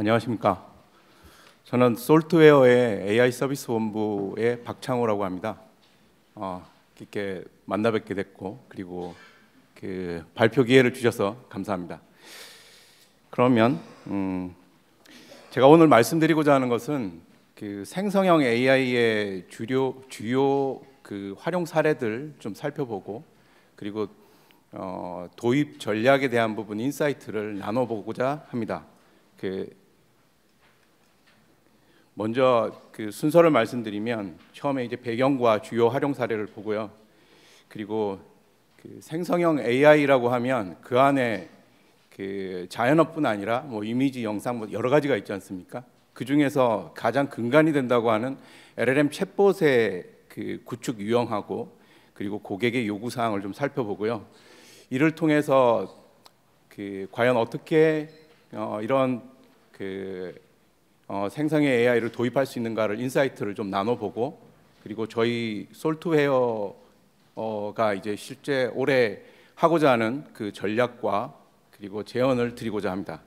안녕하십니까. 저는 솔트웨어의 AI 서비스 본부의 박창호라고 합니다. 이렇게 만나 뵙게 됐고, 그리고 그 발표 기회를 주셔서 감사합니다. 그러면 제가 오늘 말씀드리고자 하는 것은 그 생성형 AI의 주요 그 활용 사례들 좀 살펴보고, 그리고 도입 전략에 대한 부분 인사이트를 나눠보고자 합니다. 먼저 그 순서를 말씀드리면, 처음에 이제 배경과 주요 활용 사례를 보고요. 그리고 그 생성형 AI라고 하면 그 안에 그 자연어뿐 아니라 뭐 이미지, 영상 뭐 여러 가지가 있지 않습니까? 그 중에서 가장 근간이 된다고 하는 LLM 챗봇의 그 구축 유형하고, 그리고 고객의 요구 사항을 좀 살펴보고요. 이를 통해서 그 과연 어떻게 이런 그 생성형 AI를 도입할 수 있는가를 인사이트를 좀 나눠보고, 그리고 저희 솔트웨어가 이제 실제 올해 하고자 하는 그 전략과 그리고 제언을 드리고자 합니다.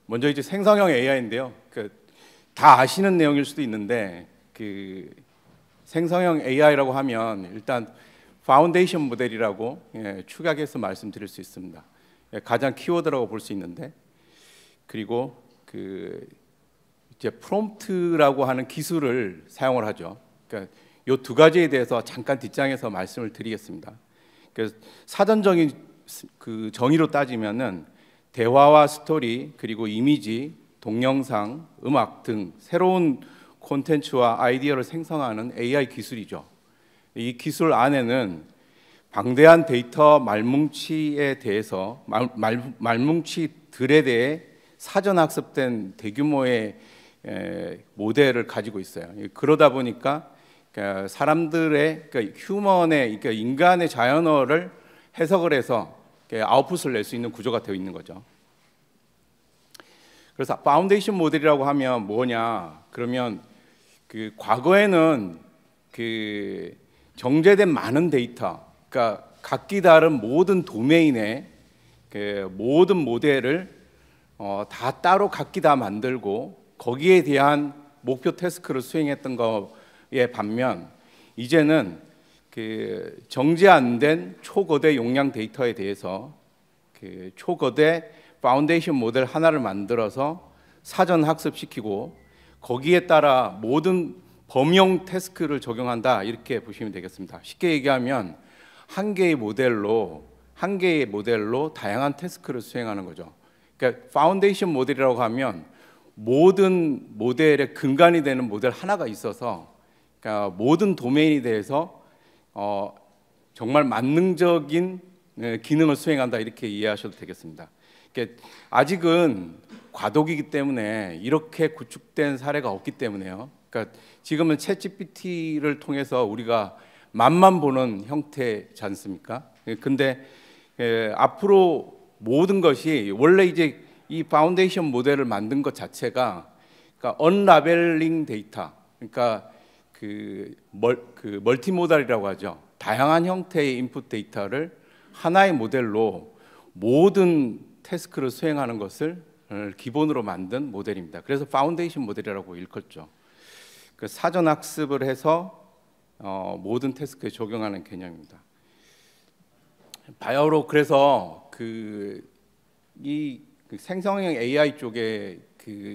먼저 이제 생성형 AI인데요. 다 아시는 내용일 수도 있는데, 그 생성형 AI라고 하면 일단 파운데이션 모델이라고 축약해서 말씀드릴 수 있습니다. 가장 키워드라고 볼 수 있는데, 그리고 그 이제 프롬프트라고 하는 기술을 사용을 하죠. 그러니까 이 두 가지에 대해서 잠깐 뒷장에서 말씀을 드리겠습니다. 그래서 사전적인 그 정의로 따지면은 대화와 스토리, 그리고 이미지, 동영상, 음악 등 새로운 콘텐츠와 아이디어를 생성하는 AI 기술이죠. 이 기술 안에는 방대한 데이터 말뭉치에 대해서 말뭉치들에 대해 사전 학습된 대규모의 모델을 가지고 있어요. 그러다 보니까 사람들의 휴먼의 인간의 자연어를 해석을 해서 아웃풋을 낼 수 있는 구조가 되어 있는 거죠. 그래서 파운데이션 모델이라고 하면 뭐냐? 그러면 그 과거에는 그 정제된 많은 데이터, 그러니까 각기 다른 모든 도메인의 그 모든 모델을 다 따로 각기 다 만들고 거기에 대한 목표 태스크를 수행했던 거에 반면, 이제는 그 정제 안 된 초거대 용량 데이터에 대해서 그 초거대 파운데이션 모델 하나를 만들어서 사전 학습시키고 모거기에 따라 모든 범용 태스크를 적용한다, 이렇게 보시면 되겠습니다. 쉽게 얘기하면 한 개의 모델로 다양한 태스크를 수행하는 거죠. 그러니까 파운데이션 모델이라고 하면 모든 모델의 근간이 되는 모델 하나가 있어서, 그러니까 모든 도메인에 대해서 정말 만능적인 기능을 수행한다, 이렇게 이해하셔도 되겠습니다. 그러니까 아직은 과도기이기 때문에 이렇게 구축된 사례가 없기 때문에요. 그러니까 지금은 챗GPT를 통해서 우리가 맛만 보는 형태지 않습니까? 근데 앞으로 모든 것이, 원래 이제 이 파운데이션 모델을 만든 것 자체가, 그러니까 언라벨링 데이터, 그러니까 그 멀티모달이라고 하죠. 다양한 형태의 인풋 데이터를 하나의 모델로 모든 태스크를 수행하는 것을 기본으로 만든 모델입니다. 그래서 파운데이션 모델이라고 일컫죠. 그 사전 학습을 해서 모든 태스크에 적용하는 개념입니다. 바야흐로 그래서 이 생성형 AI 쪽에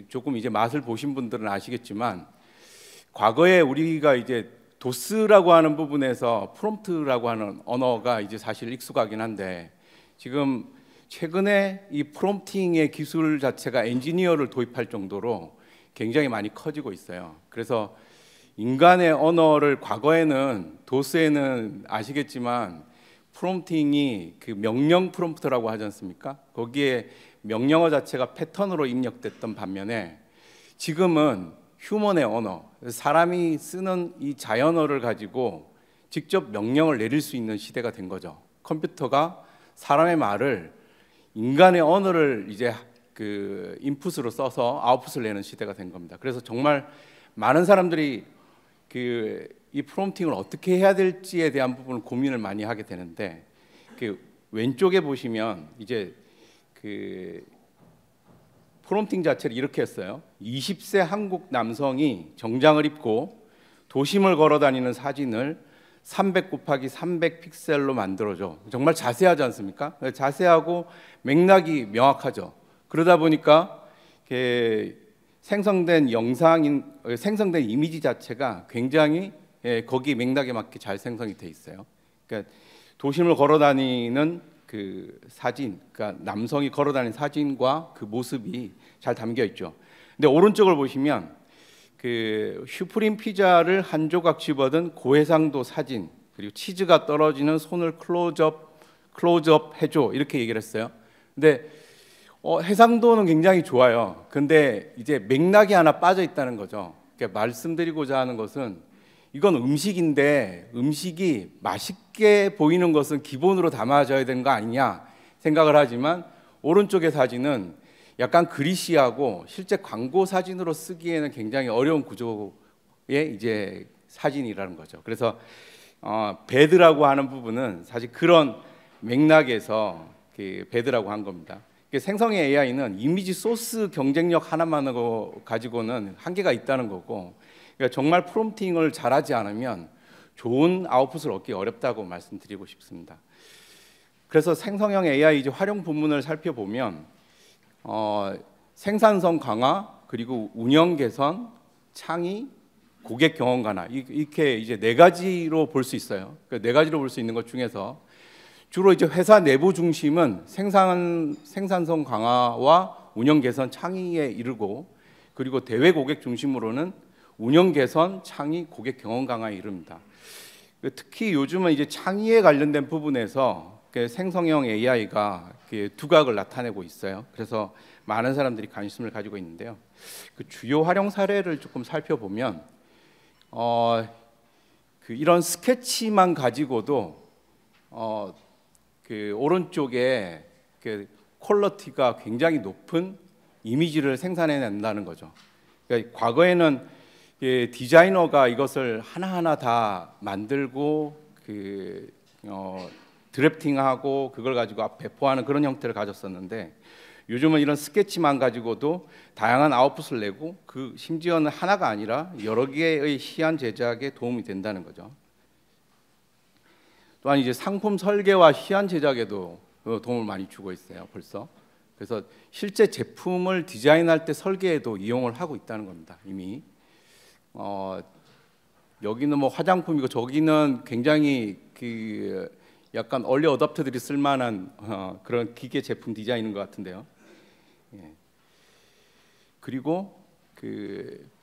조금 이제 맛을 보신 분들은 아시겠지만, 과거에 우리가 이제 도스라고 하는 부분에서 프롬프트라고 하는 언어가 이제 사실 익숙하긴 한데, 지금 최근에 이 프롬프팅의 기술 자체가 엔지니어를 도입할 정도로 굉장히 많이 커지고 있어요. 그래서 인간의 언어를, 과거에는 도스에는 아시겠지만 프롬프팅이 그 명령 프롬프트라고 하지 않습니까? 거기에 명령어 자체가 패턴으로 입력됐던 반면에, 지금은 휴먼의 언어, 사람이 쓰는 이 자연어를 가지고 직접 명령을 내릴 수 있는 시대가 된 거죠. 컴퓨터가 사람의 말을, 인간의 언어를 이제 그 인풋으로 써서 아웃풋을 내는 시대가 된 겁니다. 그래서 정말 많은 사람들이 이 프롬프팅을 어떻게 해야 될지에 대한 부분을 고민을 많이 하게 되는데, 그 왼쪽에 보시면 이제 프롬프팅 자체를 이렇게 했어요. 20세 한국 남성이 정장을 입고 도심을 걸어 다니는 사진을 300 곱하기 300 픽셀로 만들어줘. 정말 자세하지 않습니까? 자세하고 맥락이 명확하죠. 그러다 보니까 생성된 생성된 이미지 자체가 굉장히 거기 맥락에 맞게 잘 생성이 돼 있어요. 그러니까 도심을 걸어 다니는 그 사진, 그러니까 남성이 걸어 다니는 사진과 그 모습이 잘 담겨 있죠. 근데 오른쪽을 보시면 그 슈프림 피자를 한 조각 집어든 고해상도 사진, 그리고 치즈가 떨어지는 손을 클로즈업 해줘, 이렇게 얘기를 했어요. 근데 해상도는 굉장히 좋아요. 근데 이제 맥락이 하나 빠져 있다는 거죠. 그러니까 말씀드리고자 하는 것은 이건 음식인데 음식이 맛있게 보이는 것은 기본으로 담아져야 되는 거 아니냐 생각을 하지만, 오른쪽의 사진은 약간 그리시하고 실제 광고 사진으로 쓰기에는 굉장히 어려운 구조의 이제 사진이라는 거죠. 그래서 배드라고 하는 부분은 사실 그런 맥락에서 배드라고 한 겁니다. 생성의 AI는 이미지 소스 경쟁력 하나만으로 가지고는 한계가 있다는 거고, 그러니까 정말 프롬프팅을 잘하지 않으면 좋은 아웃풋을 얻기 어렵다고 말씀드리고 싶습니다. 그래서 생성형 AI 이제 활용 부문을 살펴보면 생산성 강화, 그리고 운영 개선, 창의, 고객 경험 강화, 이렇게 이제 네 가지로 볼 수 있어요. 그러니까 네 가지로 볼 수 있는 것 중에서 주로 이제 회사 내부 중심은 생산성 강화와 운영 개선, 창의에 이르고, 그리고 대외 고객 중심으로는 운영 개선, 창의, 고객 경험 강화에 이릅니다. 특히 요즘은 이제 창의에 관련된 부분에서 생성형 AI가 두각을 나타내고 있어요. 그래서 많은 사람들이 관심을 가지고 있는데요. 그 주요 활용 사례를 조금 살펴보면 이런 스케치만 가지고도 그 오른쪽에 퀄리티가 굉장히 높은 이미지를 생산해낸다는 거죠. 그러니까 과거에는 디자이너가 이것을 하나하나 다 만들고 드래프팅하고 그걸 가지고 배포하는 그런 형태를 가졌었는데, 요즘은 이런 스케치만 가지고도 다양한 아웃풋을 내고, 그 심지어는 하나가 아니라 여러 개의 시안 제작에 도움이 된다는 거죠. 또한 이제 상품 설계와 시안 제작에도 도움을 많이 주고 있어요, 벌써. 그래서 실제 제품을 디자인할 때 설계에도 이용을 하고 있다는 겁니다, 이미. 여기는 뭐 화장품이고 저기는 굉장히 약간 얼리 어댑터들이 쓸만한 그런 기계 제품 디자인인 것 같은데요. 예. 그리고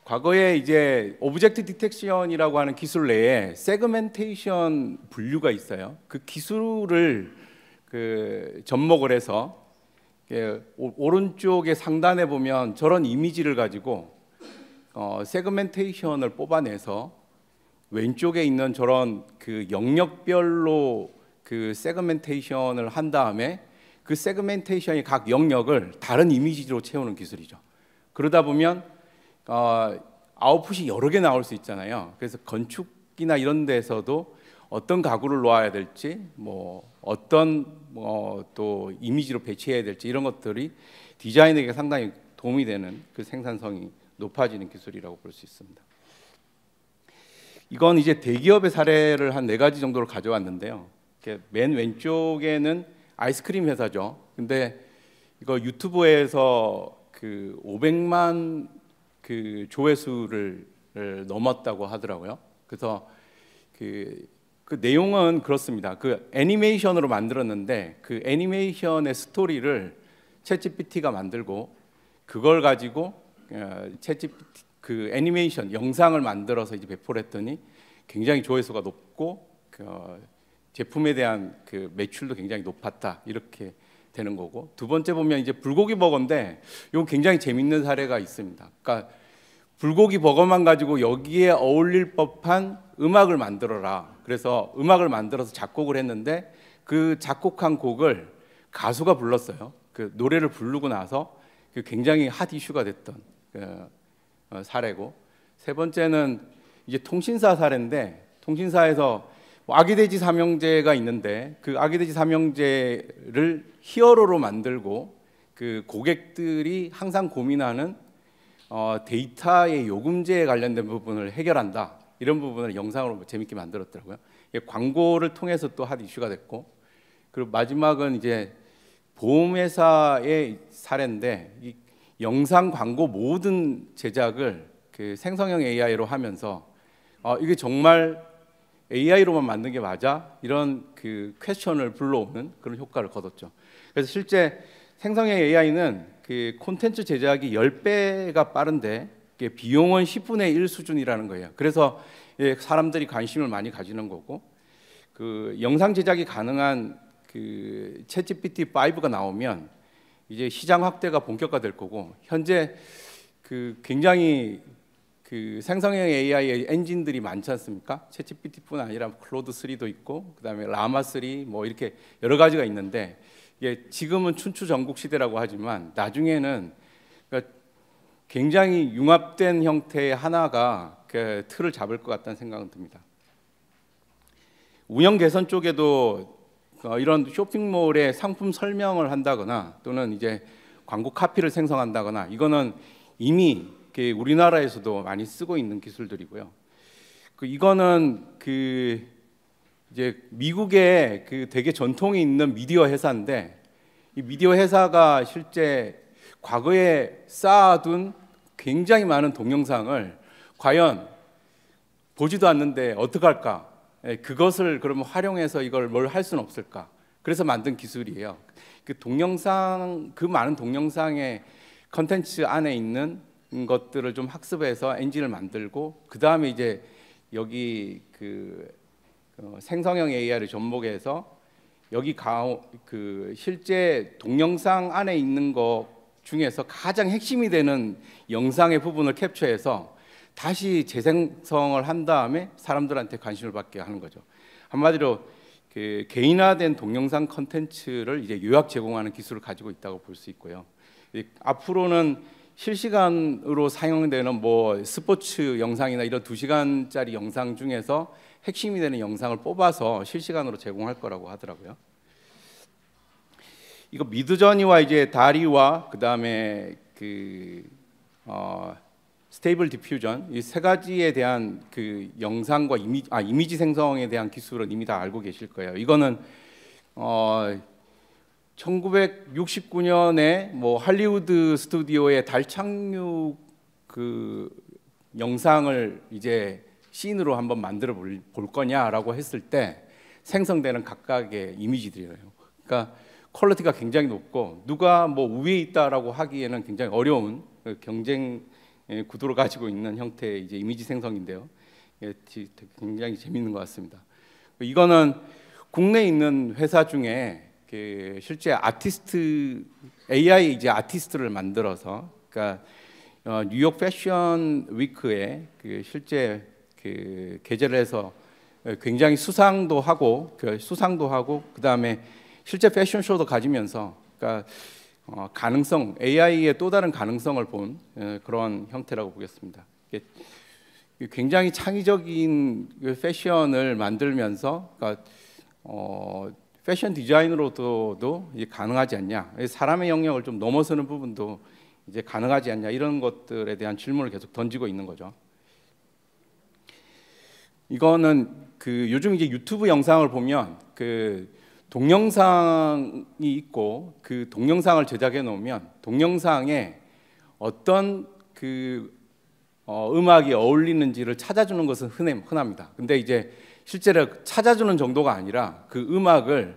과거에 이제 오브젝트 디텍션이라고 하는 기술 내에 세그멘테이션 분류가 있어요. 그 기술을 접목을 해서 오른쪽에 상단에 보면 저런 이미지를 가지고 세그멘테이션을 뽑아내서 왼쪽에 있는 저런 영역별로 세그멘테이션을 한 다음에 그 세그멘테이션의 각 영역을 다른 이미지로 채우는 기술이죠. 그러다 보면 아웃풋이 여러 개 나올 수 있잖아요. 그래서 건축이나 이런 데서도 어떤 가구를 놓아야 될지, 어떤 또 이미지로 배치해야 될지, 이런 것들이 디자인에게 상당히 도움이 되는 그 생산성이 높아지는 기술이라고 볼 수 있습니다. 이건 이제 대기업의 사례를 한 4가지 정도를 가져왔는데요. 맨 왼쪽에는 아이스크림 회사죠. 근데 이거 유튜브에서 500만 조회수를 넘었다고 하더라고요. 그래서 그 내용은 그렇습니다. 애니메이션으로 만들었는데 그 애니메이션의 스토리를 챗GPT가 만들고, 그걸 가지고 애니메이션 영상을 만들어서 이제 배포를 했더니 굉장히 조회수가 높고 제품에 대한 매출도 굉장히 높았다, 이렇게 되는 거고. 두 번째 보면 이제 불고기 버거인데 이건 굉장히 재밌는 사례가 있습니다. 그러니까 불고기 버거만 가지고 여기에 어울릴 법한 음악을 만들어라. 그래서 음악을 만들어서 작곡을 했는데 그 작곡한 곡을 가수가 불렀어요. 그 노래를 부르고 나서 굉장히 핫 이슈가 됐던 사례고. 세 번째는 이제 통신사 사례인데, 통신사에서 아기돼지 삼형제가 있는데 그 아기돼지 삼형제를 히어로로 만들고 그 고객들이 항상 고민하는 데이터의 요금제에 관련된 부분을 해결한다. 이런 부분을 영상으로 재밌게 만들었더라고요. 광고를 통해서 또 한 이슈가 됐고, 그리고 마지막은 이제 보험회사의 사례인데, 이 영상 광고 모든 제작을 그 생성형 AI로 하면서 이게 정말 AI로만 만든 게 맞아? 이런 그 퀘스천을 불러오는 그런 효과를 거뒀죠. 그래서 실제 생성형 AI는 그 콘텐츠 제작이 10배가 빠른데 비용은 10분의 1 수준이라는 거예요. 그래서 사람들이 관심을 많이 가지는 거고, 그 영상 제작이 가능한 그 챗GPT5가 나오면 이제 시장 확대가 본격화될 거고, 현재 그 굉장히 그 생성형 AI 엔진들이 많지 않습니까? 챗GPT뿐 아니라 클로드 3도 있고, 그다음에 라마 3 뭐 이렇게 여러 가지가 있는데, 이게 지금은 춘추전국 시대라고 하지만 나중에는 그러니까 굉장히 융합된 형태의 하나가 그 틀을 잡을 것 같다는 생각은 듭니다. 운영 개선 쪽에도 이런 쇼핑몰의 상품 설명을 한다거나 또는 이제 광고 카피를 생성한다거나, 이거는 이미 우리나라에서도 많이 쓰고 있는 기술들이고요. 이거는 그 이제 미국의 그 되게 전통이 있는 미디어 회사인데, 이 미디어 회사가 실제 과거에 쌓아둔 굉장히 많은 동영상을 과연 보지도 않는데 어떡할까? 그것을 그러면 활용해서 이걸 뭘 할 수는 없을까? 그래서 만든 기술이에요. 그 동영상, 그 많은 동영상의 컨텐츠 안에 있는 것들을 좀 학습해서 엔진을 만들고, 그 다음에 이제 여기 그 생성형 AI를 접목해서 여기 그 실제 동영상 안에 있는 것 중에서 가장 핵심이 되는 영상의 부분을 캡처해서 다시 재생성을 한 다음에 사람들한테 관심을 받게 하는 거죠. 한마디로 그 개인화된 동영상 컨텐츠를 이제 요약 제공하는 기술을 가지고 있다고 볼 수 있고요. 앞으로는 실시간으로 사용되는 뭐 스포츠 영상이나 이런 2시간짜리 영상 중에서 핵심이 되는 영상을 뽑아서 실시간으로 제공할 거라고 하더라고요. 이거 미드저니와 이제 다리와 그다음에 그 스테이블 디퓨전, 이 세 가지에 대한 그 영상과 이미지 생성에 대한 기술은 이미 다 알고 계실 거예요. 이거는 1969년에 뭐 할리우드 스튜디오의 달 착륙 그 영상을 이제 씬으로 한번 만들어 볼 거냐라고 했을 때 생성되는 각각의 이미지들이에요. 그러니까 퀄리티가 굉장히 높고 누가 뭐 우위에 있다라고 하기에는 굉장히 어려운 경쟁 구도를 가지고 있는 형태의 이제 이미지 생성인데요. 굉장히 재미있는 것 같습니다. 이거는 국내에 있는 회사 중에 그 실제 아티스트 AI 이제 아티스트를 만들어서, 그러니까 뉴욕 패션 위크에 그 실제 그 게재를 해서 굉장히 수상도 하고 그다음에 실제 패션쇼도 가지면서, 그러니까 가능성, AI의 또 다른 가능성을 본 그런 형태라고 보겠습니다. 굉장히 창의적인 패션을 만들면서, 그러니까 패션 디자인으로도 이제 가능하지 않냐, 사람의 영역을 좀 넘어서는 부분도 이제 가능하지 않냐, 이런 것들에 대한 질문을 계속 던지고 있는 거죠. 이거는 그 요즘 이제 유튜브 영상을 보면 그 동영상이 있고 그 동영상을 제작해 놓으면 동영상에 어떤 그 음악이 어울리는지를 찾아주는 것은 흔합니다. 근데 이제 실제로 찾아주는 정도가 아니라 그 음악을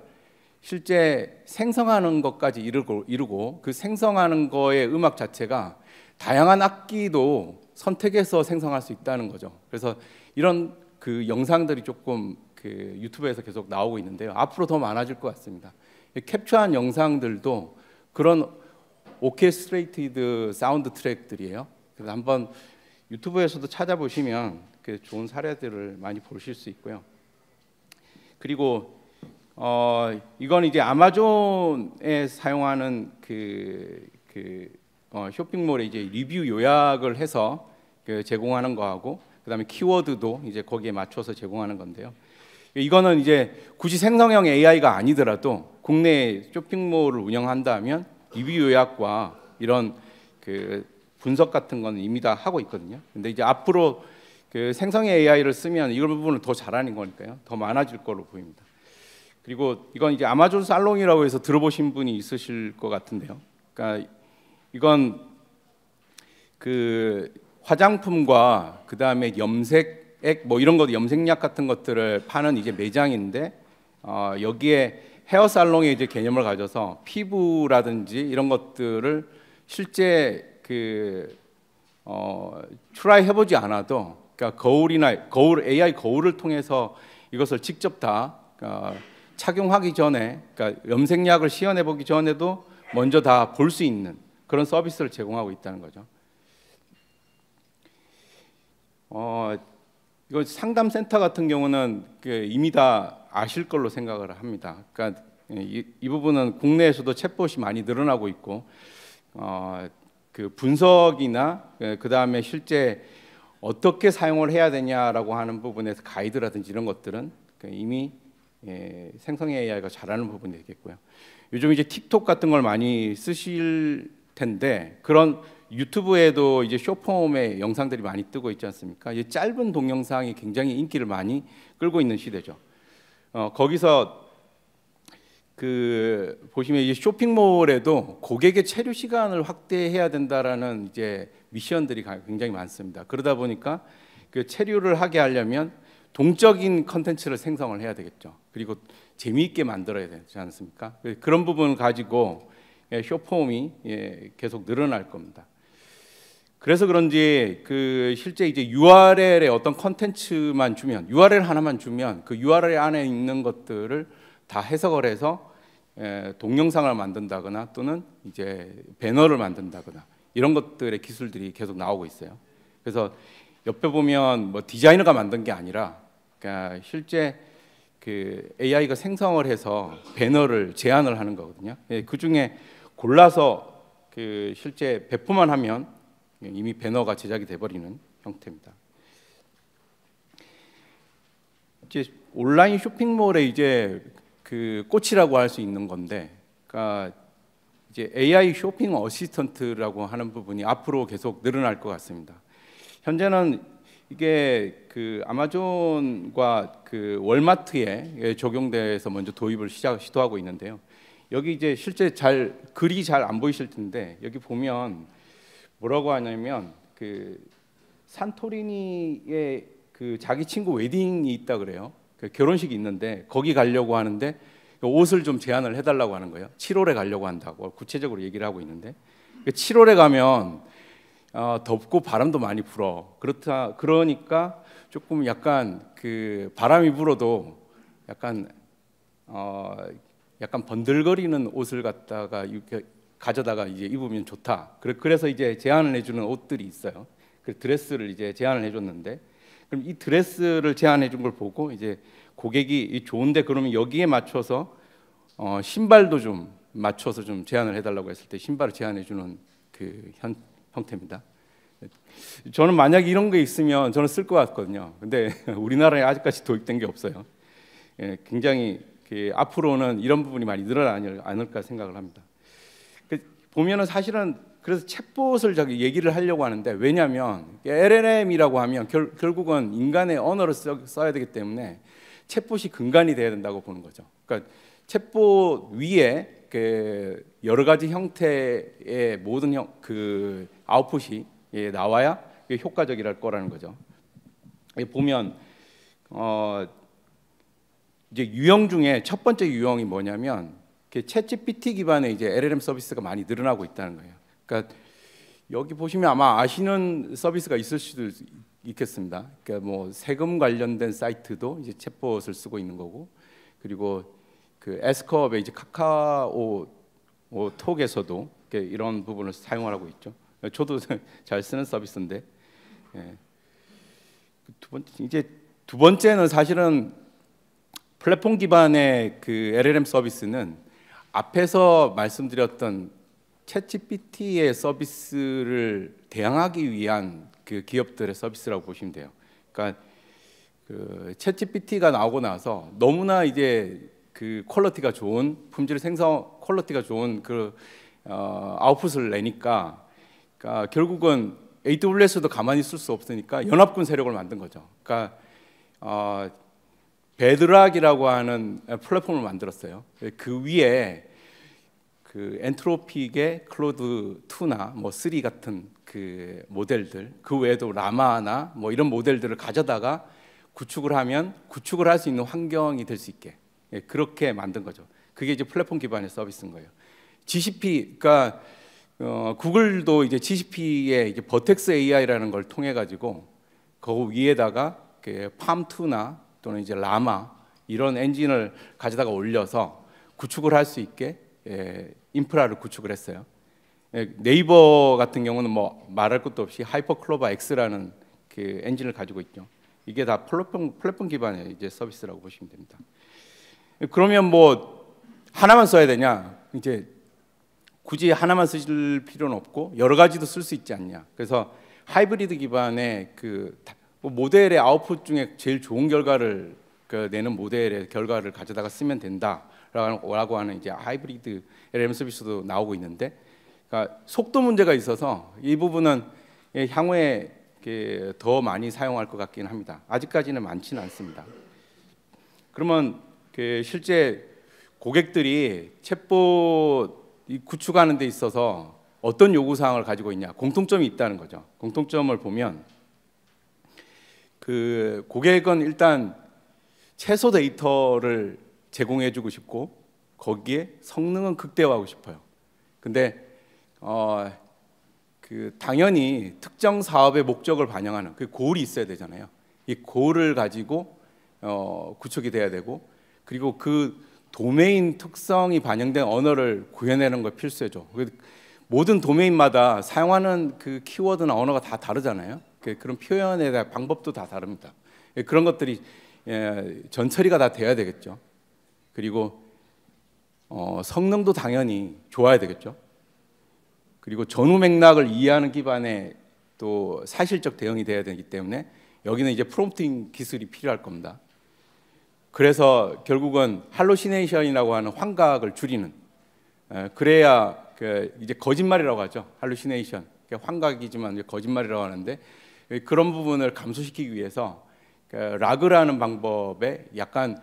실제 생성하는 것까지 이루고 그 생성하는 거의 음악 자체가 다양한 악기도 선택해서 생성할 수 있다는 거죠. 그래서 이런 그 영상들이 조금 그 유튜브에서 계속 나오고 있는데요. 앞으로 더 많아질 것 같습니다. 캡처한 영상들도 그런 오케스트레이티드 사운드 트랙들이에요. 그래서 한번 유튜브에서도 찾아보시면 그 좋은 사례들을 많이 보실 수 있고요. 그리고 이건 이제 아마존에 사용하는 쇼핑몰에 이제 리뷰 요약을 해서 그 제공하는 거하고, 그다음에 키워드도 이제 거기에 맞춰서 제공하는 건데요. 이거는 이제 굳이 생성형 AI가 아니더라도 국내 쇼핑몰을 운영한다면 리뷰 요약과 이런 그 분석 같은 거는 이미 다 하고 있거든요. 근데 이제 앞으로 그 생성의 AI를 쓰면 이런 부분을 더 잘하는 거니까요. 더 많아질 걸로 보입니다. 그리고 이건 이제 아마존 살롱이라고 해서 들어보신 분이 있으실 것 같은데요. 그러니까 이건 그 화장품과 그 다음에 염색액 뭐 이런 것 염색약 같은 것들을 파는 이제 매장인데 여기에 헤어 살롱의 이제 개념을 가져서 피부라든지 이런 것들을 실제 그 트라이 해보지 않아도 그러니까 거울 AI 거울을 통해서 이것을 직접 다 착용하기 전에 그러니까 염색약을 시연해 보기 전에도 먼저 다 볼 수 있는 그런 서비스를 제공하고 있다는 거죠. 이거 상담센터 같은 경우는 이미 다 아실 걸로 생각을 합니다. 그러니까 이 부분은 국내에서도 챗봇이 많이 늘어나고 있고 그 분석이나 그 다음에 실제 어떻게 사용을 해야 되냐라고 하는 부분에서 가이드라든지 이런 것들은 이미 생성 AI가 잘하는 부분이 되겠고요. 요즘 이제 틱톡 같은 걸 많이 쓰실 텐데 그런 유튜브에도 이제 숏폼의 영상들이 많이 뜨고 있지 않습니까? 이 짧은 동영상이 굉장히 인기를 많이 끌고 있는 시대죠. 거기서 그 보시면 이제 쇼핑몰에도 고객의 체류 시간을 확대해야 된다라는 이제 미션들이 굉장히 많습니다. 그러다 보니까 그 체류를 하게 하려면 동적인 컨텐츠를 생성을 해야 되겠죠. 그리고 재미있게 만들어야 되지 않습니까? 그런 부분을 가지고 숏폼이 계속 늘어날 겁니다. 그래서 그런지 그 실제 이제 URL에 어떤 컨텐츠만 주면 URL 하나만 주면 그 URL 안에 있는 것들을 다 해석을 해서 동영상을 만든다거나 또는 이제 배너를 만든다거나 이런 것들의 기술들이 계속 나오고 있어요. 그래서 옆에 보면 뭐 디자이너가 만든 게 아니라 그러니까 실제 그 AI가 생성을 해서 배너를 제안을 하는 거거든요. 그 중에 골라서 그 실제 배포만 하면 이미 배너가 제작이 돼버리는 형태입니다. 이제 온라인 쇼핑몰의 이제 그 꽃이라고 할 수 있는 건데, 그러니까 이제 AI 쇼핑 어시스턴트라고 하는 부분이 앞으로 계속 늘어날 것 같습니다. 현재는 이게 그 아마존과 그 월마트에 적용돼서 먼저 도입을 시도하고 있는데요. 여기 이제 실제 글이 잘 안 보이실 텐데 여기 보면 뭐라고 하냐면 그 산토리니에 그 자기 친구 웨딩이 있다 그래요. 그 결혼식이 있는데 거기 가려고 하는데 옷을 좀 제안을 해달라고 하는 거예요. 7월에 가려고 한다고 구체적으로 얘기를 하고 있는데 7월에 가면 덥고 바람도 많이 불어. 그러니까 조금 약간 그 바람이 불어도 약간 번들거리는 옷을 갖다가 이렇게 가져다가 이제 입으면 좋다. 그래서 이제 제안을 해주는 옷들이 있어요. 그 드레스를 이제 제안을 해줬는데, 그럼 이 드레스를 제안해준 걸 보고 이제 고객이 좋은데 그러면 여기에 맞춰서 신발도 좀 맞춰서 좀 제안을 해달라고 했을 때 신발을 제안해주는 그 형태입니다. 저는 만약 이런 게 있으면 저는 쓸 것 같거든요. 근데 우리나라에 아직까지 도입된 게 없어요. 굉장히 앞으로는 이런 부분이 많이 늘어나지 않을까 생각을 합니다. 보면은 사실은 그래서 챗봇을 얘기를 하려고 하는데, 왜냐하면 LLM이라고 하면 결국은 인간의 언어를 써야 되기 때문에 챗봇이 근간이 돼야 된다고 보는 거죠. 그러니까 챗봇 위에 그 여러 가지 형태의 모든 그 아웃풋이 나와야 효과적이랄 거라는 거죠. 보면 이제 유형 중에 첫 번째 유형이 뭐냐면 챗GPT 기반의 이제 LLM 서비스가 많이 늘어나고 있다는 거예요. 그러니까 여기 보시면 아마 아시는 서비스가 있을 수도 있겠습니다. 그러니까 뭐 세금 관련된 사이트도 이제 챗봇을 쓰고 있는 거고, 그리고 그 에스컵의 이제 카카오톡에서도 이런 부분을 사용을 하고 있죠. 저도 잘 쓰는 서비스인데, 두 번째는 사실은 플랫폼 기반의 그 LLM 서비스는 앞에서 말씀드렸던 챗GPT의 서비스를 대항하기 위한 그 기업들의 서비스라고 보시면 돼요. 그러니까 그 챗GPT가 나오고 나서 너무나 이제 그 퀄리티가 좋은 품질 생성 퀄리티가 좋은 그 아웃풋을 내니까, 그러니까 결국은 AWS도 가만히 있을 수 없으니까 연합군 세력을 만든 거죠. 그러니까 베드락이라고 하는 플랫폼을 만들었어요. 그 위에 그 엔트로픽의 클로드 2나 뭐 3 같은 그 모델들, 그 외에도 라마나 뭐 이런 모델들을 가져다가 구축을 하면 구축을 할 수 있는 환경이 될 수 있게, 그렇게 만든 거죠. 그게 이제 플랫폼 기반의 서비스인 거예요. GCP, 그러니까 구글도 이제 GCP의 이제 버텍스 AI라는 걸 통해 가지고 그 위에다가 그 팜2나 또는 이제 라마 이런 엔진을 가져다가 올려서 구축을 할 수 있게 인프라를 구축을 했어요. 네이버 같은 경우는 뭐 말할 것도 없이 하이퍼클로바 X라는 그 엔진을 가지고 있죠. 이게 다 플랫폼 기반의 이제 서비스라고 보시면 됩니다. 그러면 뭐 하나만 써야 되냐? 이제 굳이 하나만 쓰실 필요는 없고 여러 가지도 쓸 수 있지 않냐? 그래서 하이브리드 기반의 그 모델의 아웃풋 중에 제일 좋은 결과를 내는 모델의 결과를 가져다가 쓰면 된다라고 하는 이제 하이브리드 LLM 서비스도 나오고 있는데, 그러니까 속도 문제가 있어서 이 부분은 향후에 더 많이 사용할 것 같긴 합니다. 아직까지는 많지는 않습니다. 그러면 실제 고객들이 챗봇 구축하는 데 있어서 어떤 요구사항을 가지고 있냐, 공통점이 있다는 거죠. 공통점을 보면 그 고객은 일단 최소 데이터를 제공해주고 싶고 거기에 성능은 극대화하고 싶어요. 근데 그 당연히 특정 사업의 목적을 반영하는 그 고울이 있어야 되잖아요. 이 고울을 가지고 구축이 돼야 되고, 그리고 그 도메인 특성이 반영된 언어를 구현하는 거 필수죠. 모든 도메인마다 사용하는 그 키워드나 언어가 다 다르잖아요. 그런 표현에 대한 방법도 다 다릅니다. 그런 것들이 전처리가 다 돼야 되겠죠. 그리고 성능도 당연히 좋아야 되겠죠. 그리고 전후 맥락을 이해하는 기반의 또 사실적 대응이 돼야 되기 때문에 여기는 이제 프롬프팅 기술이 필요할 겁니다. 그래서 결국은 할루시네이션이라고 하는 환각을 줄이는, 그래야 이제 거짓말이라고 하죠. 할루시네이션, 환각이지만 이제 거짓말이라고 하는데, 그런 부분을 감소시키기 위해서 라그라는 방법에 약간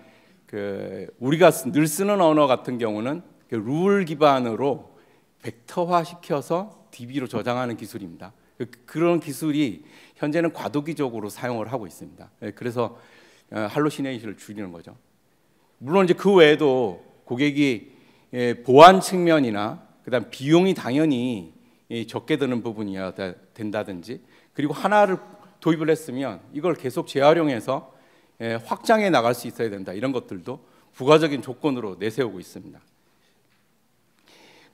우리가 늘 쓰는 언어 같은 경우는 룰 기반으로 벡터화 시켜서 DB로 저장하는 기술입니다. 그런 기술이 현재는 과도기적으로 사용을 하고 있습니다. 그래서 할루시네이션을 줄이는 거죠. 물론 이제 그 외에도 고객이 보안 측면이나 그다음 비용이 당연히 적게 드는 부분이어야 된다든지, 그리고 하나를 도입을 했으면 이걸 계속 재활용해서 확장해 나갈 수 있어야 된다, 이런 것들도 부가적인 조건으로 내세우고 있습니다.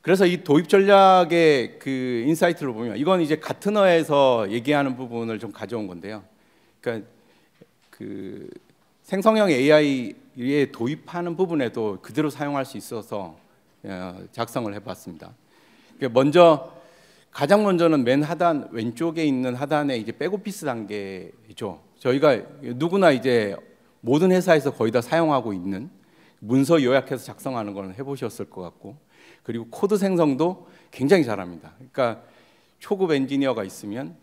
그래서 이 도입 전략의 그 인사이트를 보면, 이건 이제 가트너에서 얘기하는 부분을 좀 가져온 건데요. 그러니까 그 생성형 AI에 도입하는 부분에도 그대로 사용할 수 있어서 작성을 해봤습니다. 먼저 가장 먼저는 맨 하단 왼쪽에 있는 하단에 이제 백오피스 단계죠. 저희가 누구나 이제 모든 회사에서 거의 다 사용하고 있는 문서 요약해서 작성하는 걸 해보셨을 것 같고, 그리고 코드 생성도 굉장히 잘합니다. 그러니까 초급 엔지니어가 있으면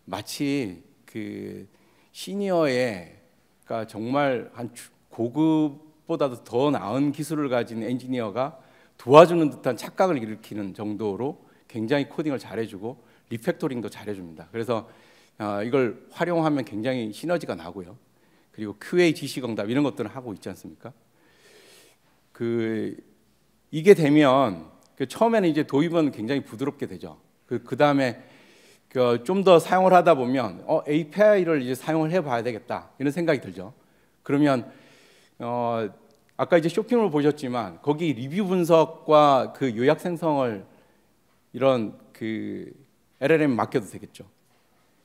마치 그 시니어의, 그러니까 정말 한 고급보다도 더 나은 기술을 가진 엔지니어가 도와주는 듯한 착각을 일으키는 정도로 굉장히 코딩을 잘해주고 리팩토링도 잘해줍니다. 그래서 이걸 활용하면 굉장히 시너지가 나고요. 그리고 QA 지시 응답 이런 것들은 하고 있지 않습니까? 이게 되면 처음에는 이제 도입은 굉장히 부드럽게 되죠. 그 다음에 좀 더 사용을 하다 보면 API를 이제 사용을 해봐야 되겠다, 이런 생각이 들죠. 그러면 아까 이제 쇼핑몰 보셨지만 거기 리뷰 분석과 그 요약 생성을 이런 그 LLM 맡겨도 되겠죠.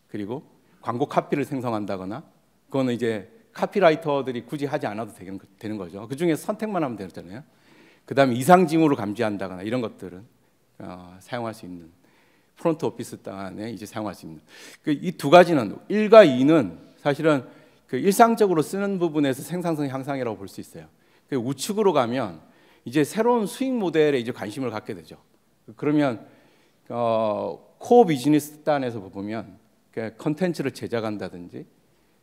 그리고 광고 카피를 생성한다거나, 그거는 이제 카피라이터들이 굳이 하지 않아도 되는 거죠. 그 중에 선택만 하면 되잖아요. 그 다음에 이상 징후를 감지한다거나 이런 것들은 사용할 수 있는, 프론트 오피스 단에 이제 사용할 수 있는 이 두 가지는 1과 2는 사실은 그 일상적으로 쓰는 부분에서 생산성 향상이라고 볼 수 있어요. 우측으로 가면 이제 새로운 수익 모델에 이제 관심을 갖게 되죠. 그러면 코어 비즈니스 단에서 보면 컨텐츠를 제작한다든지,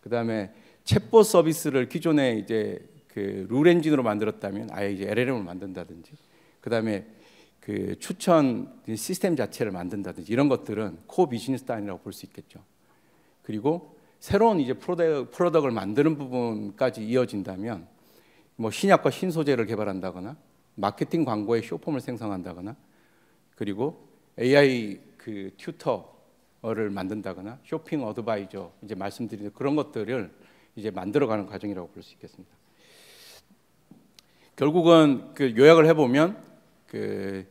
그다음에 챗봇 서비스를 기존에 이제 그 룰 엔진으로 만들었다면 아예 이제 LLM을 만든다든지, 그다음에 그 추천 시스템 자체를 만든다든지, 이런 것들은 코어 비즈니스 단이라고 볼 수 있겠죠. 그리고 새로운 이제 프로덕트를 만드는 부분까지 이어진다면, 뭐 신약과 신소재를 개발한다거나, 마케팅 광고의 쇼폼을 생성한다거나, 그리고 AI 그 튜터를 만든다거나, 쇼핑 어드바이저 이제 말씀드린 그런 것들을 이제 만들어가는 과정이라고 볼 수 있겠습니다. 결국은 그 요약을 해보면 그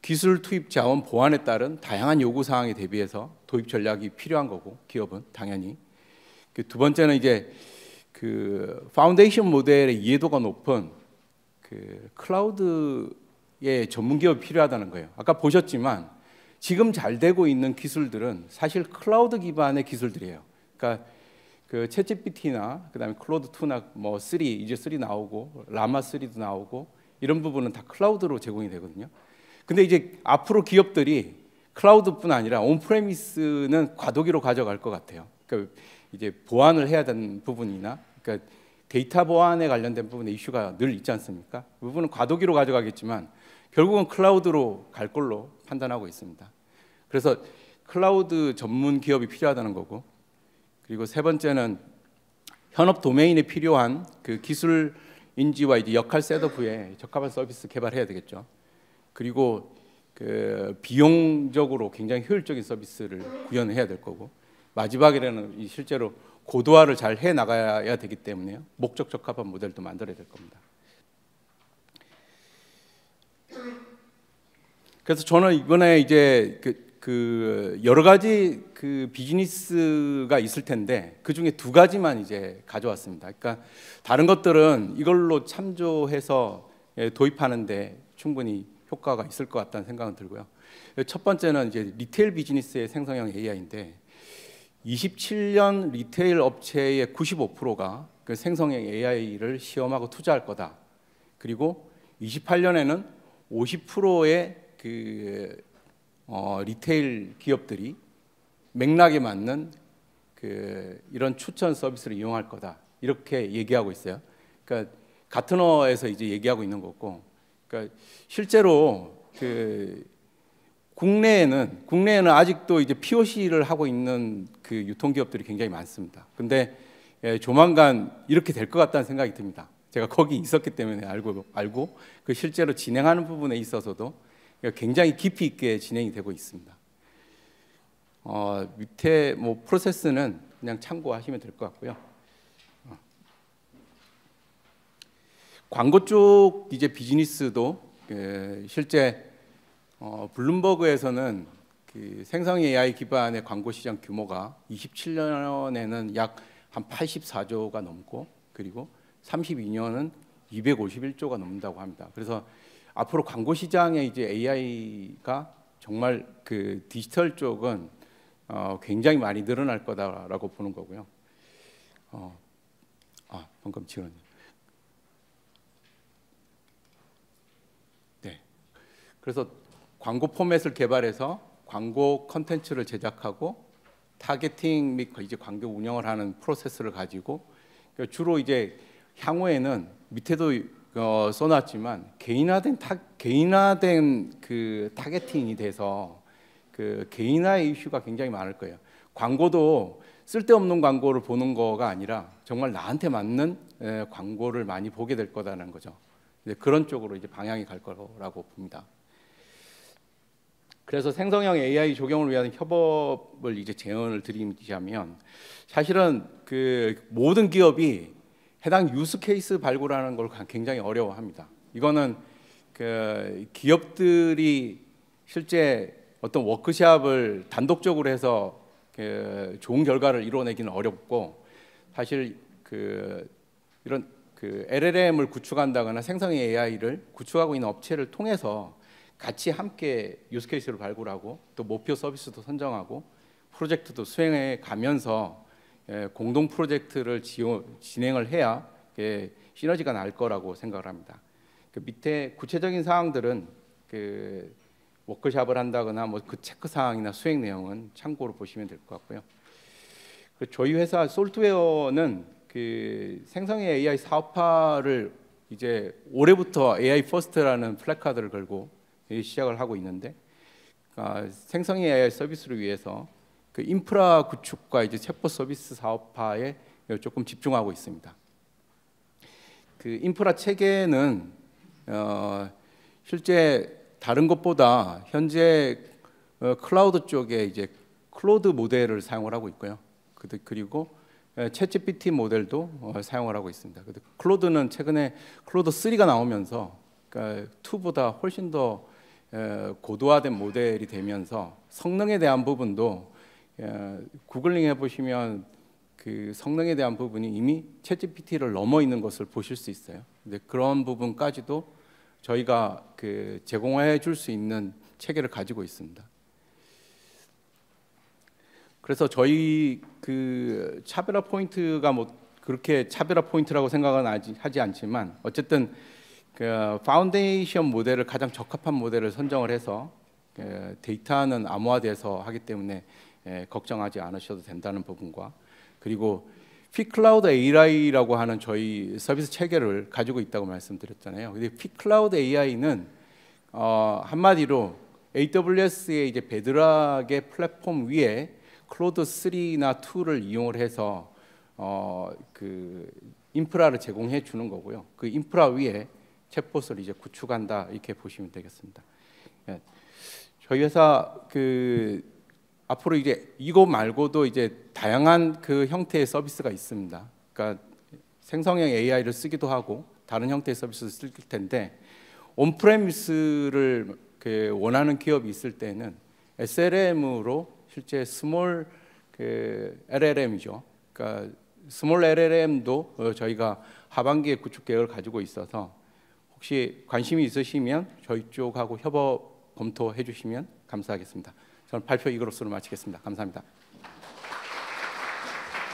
기술 투입 자원 보완에 따른 다양한 요구 사항에 대비해서 도입 전략이 필요한 거고, 기업은 당연히. 그 두 번째는 이제 그 파운데이션 모델의 이해도가 높은 그 클라우드의 전문 기업이 필요하다는 거예요. 아까 보셨지만 지금 잘 되고 있는 기술들은 사실 클라우드 기반의 기술들이에요. 그러니까 그 챗GPT나 그다음에 클로드 2나 뭐 3 이제 3 나오고 라마 3도 나오고 이런 부분은 다 클라우드로 제공이 되거든요. 근데 이제 앞으로 기업들이 클라우드뿐 아니라 온프레미스는 과도기로 가져갈 것 같아요. 그러니까 이제 보완을 해야 되는 부분이나, 그러니까 데이터 보안에 관련된 부분에 이슈가 늘 있지 않습니까? 그 부분은 과도기로 가져가겠지만 결국은 클라우드로 갈 걸로 판단하고 있습니다. 그래서 클라우드 전문 기업이 필요하다는 거고, 그리고 세 번째는 현업 도메인에 필요한 그 기술 인지와 이제 역할 셋업에 적합한 서비스 개발해야 되겠죠. 그리고 그 비용적으로 굉장히 효율적인 서비스를 구현해야 될 거고, 마지막에는 실제로 고도화를 잘 해 나가야 되기 때문에요. 목적 적합한 모델도 만들어야 될 겁니다. 그래서 저는 이번에 이제 그 여러 가지 그 비즈니스가 있을 텐데 그 중에 두 가지만 이제 가져왔습니다. 그러니까 다른 것들은 이걸로 참조해서 도입하는데 충분히 효과가 있을 것 같다는 생각은 들고요. 첫 번째는 이제 리테일 비즈니스의 생성형 AI인데, 27년 리테일 업체의 95%가 그 생성형 AI를 시험하고 투자할 거다. 그리고 28년에는 50%의 그 리테일 기업들이 맥락에 맞는 그 이런 추천 서비스를 이용할 거다. 이렇게 얘기하고 있어요. 그러니까 가트너에서 이제 얘기하고 있는 거고, 그러니까 실제로 그 국내에는 아직도 이제 POC를 하고 있는 그 유통기업들이 굉장히 많습니다. 근데 조만간 이렇게 될 것 같다는 생각이 듭니다. 제가 거기 있었기 때문에 알고 그 실제로 진행하는 부분에 있어서도 굉장히 깊이 있게 진행이 되고 있습니다. 밑에 뭐 프로세스는 그냥 참고하시면 될 것 같고요. 광고 쪽 이제 비즈니스도 실제 블룸버그에서는 그 생성 AI 기반의 광고 시장 규모가 27년에는 약 한 84조가 넘고, 그리고 32년은 251조가 넘는다고 합니다. 그래서 앞으로 광고 시장에 이제 AI가 정말 그 디지털 쪽은 굉장히 많이 늘어날 거다라고 보는 거고요. 방금 지원이. 네. 그래서 광고 포맷을 개발해서 광고 컨텐츠를 제작하고 타겟팅 및 이제 광고 운영을 하는 프로세스를 가지고, 주로 이제 향후에는 밑에도 써놨지만 개인화된 그 타겟팅이 돼서 그 개인화의 이슈가 굉장히 많을 거예요. 광고도 쓸데없는 광고를 보는 거가 아니라 정말 나한테 맞는 광고를 많이 보게 될 거다라는 거죠. 그런 쪽으로 이제 방향이 갈 거라고 봅니다. 그래서 생성형 AI 적용을 위한 협업을 이제 제언을 드리자면, 사실은 그 모든 기업이 해당 유스 케이스 발굴하는 걸 굉장히 어려워합니다. 이거는 그 기업들이 실제 어떤 워크샵을 단독적으로 해서 그 좋은 결과를 이뤄내기는 어렵고, 사실 그 이런 그 LLM을 구축한다거나 생성 AI를 구축하고 있는 업체를 통해서 같이 함께 유스 케이스를 발굴하고 또 목표 서비스도 선정하고 프로젝트도 수행해 가면서 공동 프로젝트를 진행을 해야 시너지가 날 거라고 생각을 합니다. 그 밑에 구체적인 사항들은 그 워크숍을 한다거나 뭐 그 체크 사항이나 수행 내용은 참고로 보시면 될 것 같고요. 저희 회사 솔트웨어는 그 생성의 AI 사업화를 이제 올해부터 AI 퍼스트라는 플래카드를 걸고 시작을 하고 있는데, 생성의 AI 서비스를 위해서 그 인프라 구축과 이제 챗봇 서비스 사업화에 조금 집중하고 있습니다. 그 인프라 체계는 실제 다른 것보다 현재 클라우드 쪽에 이제 클로드 모델을 사용을 하고 있고요. 그리고 챗GPT 모델도 사용을 하고 있습니다. 클로드는 최근에 클로드 3가 나오면서 그러니까 2보다 훨씬 더 고도화된 모델이 되면서 성능에 대한 부분도 구글링 해보시면 그 성능에 대한 부분이 이미 챗GPT를 넘어 있는 것을 보실 수 있어요. 근데 그런 부분까지도 저희가 그 제공해 줄 수 있는 체계를 가지고 있습니다. 그래서 저희 그 차별화 포인트가 뭐 그렇게 차별화 포인트라고 생각은 하지 않지만 어쨌든 그 파운데이션 모델을 가장 적합한 모델을 선정을 해서 데이터는 암호화돼서 하기 때문에 걱정하지 않으셔도 된다는 부분과, 그리고 피클라우드 AI라고 하는 저희 서비스 체계를 가지고 있다고 말씀드렸잖아요. 근데 피클라우드 AI는 한마디로 AWS의 이제 베드락의 플랫폼 위에 클로드 3나 2를 이용을 해서 그 인프라를 제공해 주는 거고요. 그 인프라 위에 챗봇을 이제 구축한다, 이렇게 보시면 되겠습니다. 예. 저희 회사 그 앞으로 이제 이거 말고도 이제 다양한 그 형태의 서비스가 있습니다. 그러니까 생성형 AI를 쓰기도 하고 다른 형태의 서비스를 쓸 텐데, 온프레미스를 그 원하는 기업이 있을 때는 SLM으로 실제 스몰 그 LLM이죠. 그러니까 스몰 LLM도 저희가 하반기에 구축 계획을 가지고 있어서 혹시 관심이 있으시면 저희 쪽하고 협업 검토해 주시면 감사하겠습니다. 저는 발표 이것으로 마치겠습니다. 감사합니다.